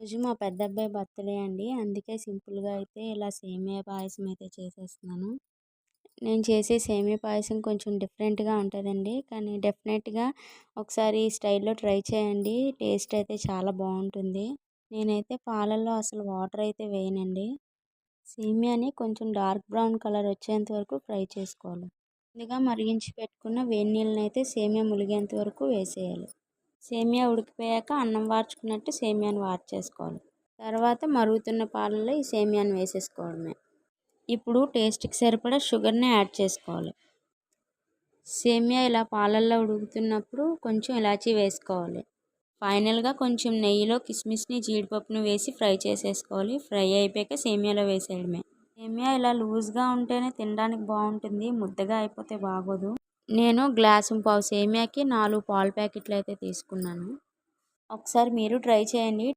రోజు మా పెద్దబ్బాయి బర్త్‌డే అండి. అందుకే సింపుల్‌గా అయితే ఇలా సేమియా పాయసం అయితే చేసేస్తున్నాను. నేను చేసే సేమియా పాయసం కొంచెం డిఫరెంట్‌గా ఉంటదండి. కానీ డెఫినెట్‌గా ఒకసారి ఈ స్టైల్‌లో ట్రై చేయండి. టేస్ట్ అయితే చాలా బావుంటుంది. నేనైతే పాలల్లో అసలు వాటర్ అయితే వేయనండి. సేమియాని కొంచెం డార్క్ బ్రౌన్ కలర్ వచ్చేంత వరకు ఫ్రై చేసుకోవాలి. ముందుగా మరిగించి పెట్టుకున్న వేడి నీళ్ళనైతే సేమియా ములిగేంత వరకు వేసేయాలి. సేమియా ఉడికిపోయాక అన్నం వార్చుకున్నట్టు సేమియాని వార్చేసుకోవాలి. తర్వాత మరుగుతున్న పాలల్లో ఈ సేమియాని వేసేసుకోవడమే. ఇప్పుడు టేస్ట్‌కి సరిపడా షుగర్‌ని యాడ్ చేసుకోవాలి. సేమియా ఇలా పాలల్లో ఉడుకుతున్నప్పుడు కొంచెం ఇలాచీ వేసుకోవాలి. ఫైనల్‌గా కొంచెం నెయ్యిలో కిస్మిస్‌ని, జీడిపప్పుని వేసి ఫ్రై చేసేసుకోవాలి. ఫ్రై అయిపోయాక సేమియాలో వేసేయడమే. సేమియా ఇలా లూజ్‌గా ఉంటేనే తినడానికి బావుంటుంది. ముద్దగా అయిపోతే బాగోదు. నేను గ్లాసుంపావు సేమియాకి 4 పాల ప్యాకెట్లు అయితే తీసుకున్నాను. ఒకసారి మీరు ట్రై చేయండి.